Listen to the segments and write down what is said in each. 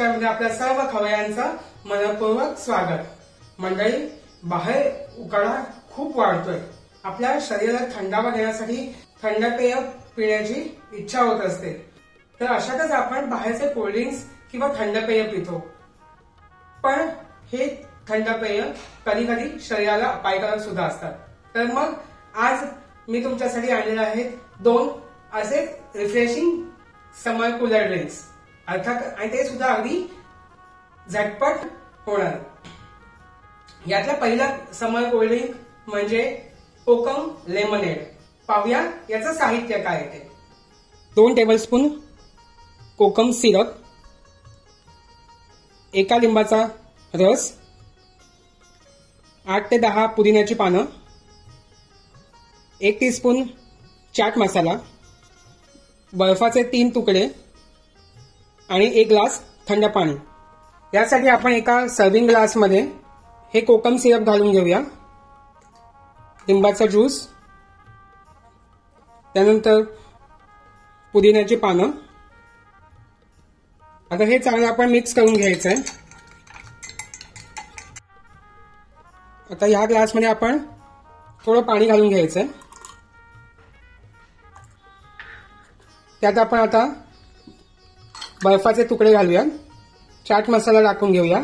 लाईफस्टाईलमध्ये आपल्या सर्व खवय्यांचं मनपूर्वक स्वागत। मंडळी, बाहेर उकाडा खूप वाढतोय। आपल्या शरीराला थंडावा देण्यासाठी थंड पेय पिण्याची इच्छा होत असते, तर अशातच आपण बाहेरचे कोल्ड्रिंक्स किंवा थंड पेय पितो। पण हे थंड पेय कधी कधी शरीराला अपायकारक सुद्धा असतात। तर मग आज मी तुमच्यासाठी आणलेले आहेत 2 असे रिफ्रेशिंग समर कूलर ड्रिंक्स, अर्थात आणि ते सुद्धा अगदी झटपट होणार। यातला पहिला समर कोल्ड ड्रिंक म्हणजे कोकम लेमनेड। पाहूया याचं साहित्य काय आहे ते। 2 टेबलस्पून कोकम सिरप, 1 लिंबाचा रस, 8 ते 10 पुदिन्याची पानं, 1 टीस्पून चाट मसाला, बर्फाचे 3 तुकडे आणि 1 ग्लास थंड पाणी। यासाठी आपण एका सर्विंग ग्लास मध्ये हे कोकम सिरप घालून घेऊया, लिंबाचा ज्यूस, त्यानंतर पुदिन्याची पानं। आता हे चांगलं आपण मिक्स करून घ्यायचं आहे। आता ह्या ग्लास मध्ये आपण थोडं पाणी घालून घ्यायचं आहे। त्यात आपण आता बर्फाचे तुकडे घालूया, चाट मसाला टाकून घेऊया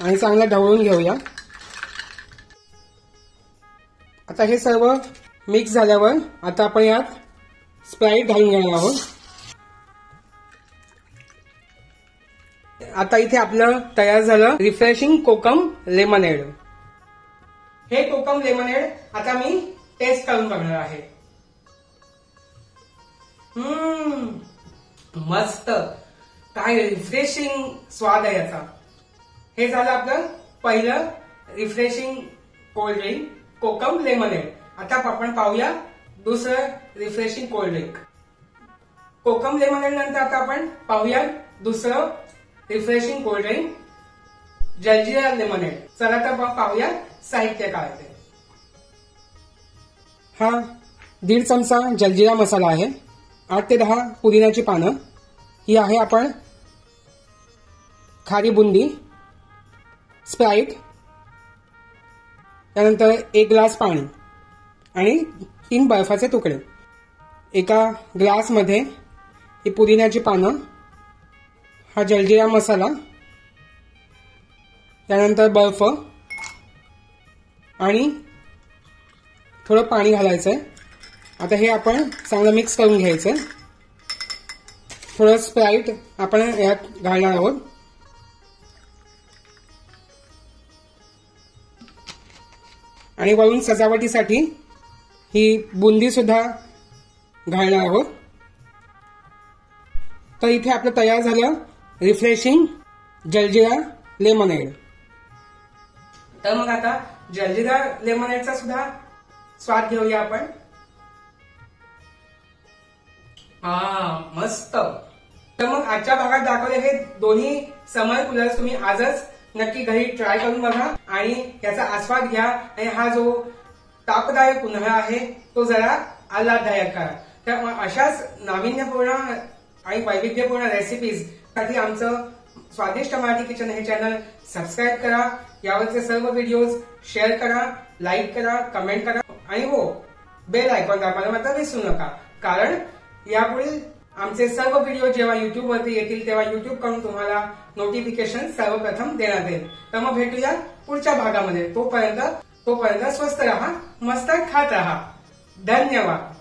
आणि चांगलं ढवळून घेऊया। आता हे सर्व मिक्स झाल्यावर आता आपण यात स्प्राइट घालून घेणार आहोत। आता इथे आपलं तयार झालं रिफ्रेशिंग कोकम लेमनेड। हे कोकम लेमनेड आता मी टेस्ट करून बघणार आहे। मस्त, काय रिफ्रेशिंग स्वाद आहे याचा। हे झालं आपलं पहिलं रिफ्रेशिंग कोल्ड ड्रिंक कोकम लेमनेड। आता आपण पाहूया दुसरं रिफ्रेशिंग कोल्ड ड्रिंक कोकम लेमनेड नंतर आता आपण पाहूया दुसरं refreshing cold drink jaljeera lemonade. चला तर पाहूया साहित्य काय ते। हा 1.5 चमचा जलजीरा मसाला आहे, 8 ते 10 पुदिन्याची पानं, ही आहे आपण खारी बुंदी, स्प्राइट, त्यानंतर 1 ग्लास पाणी आणि 3 बर्फाचे तुकडे। एका ग्लास मध्ये ही पुदिन्याची पानं, हा जलजीरा मसाला, त्यानंतर बर्फ आणि थोडं पाणी घालायचंय। आता हे आपण चांगलं मिक्स करून घ्यायचं। थोडं स्प्राइट आपण यात घालणार आहोत आणि वरून सजावटीसाठी ही बुंदी सुद्धा घालणार आहोत। तर इथे आपलं तयार झालं रिफ्रेशिंग जलजीरा लेमनेड। तर मग आता जलजीरा लेमनेडचा सुद्धा स्वाद घेऊया आपण। मस्त। तर मग आजच्या भागात दाखवले हे दोन्ही समर कूलर्स तुम्ही आजच नक्की घरी ट्राय करून बघा आणि याचा आस्वाद घ्या आणि हा जो तापदायक उन्हाळा आहे तो जरा आल्हाददायक करा। तर अशाच नाविन्यपूर्ण आणि वैविध्यपूर्ण रेसिपीज साठी आमचं स्वादिष्ट मराठी किचन हे चॅनल सबस्क्राईब करा, यावरचे सर्व व्हिडिओज शेअर करा, लाईक करा, कमेंट करा आणि हो, बेल आयकॉन दाबायला मात्र विसरू नका, कारण यापुढील आमचे सर्व व्हिडिओ जेव्हा युट्यूब वरती येतील तेव्हा युट्यूब कडून तुम्हाला नोटिफिकेशन सर्वप्रथम देण्यात येईल। तर मग भेटूया पुढच्या भागामध्ये। तोपर्यंत स्वस्त रहा, मस्त खात रहा। धन्यवाद।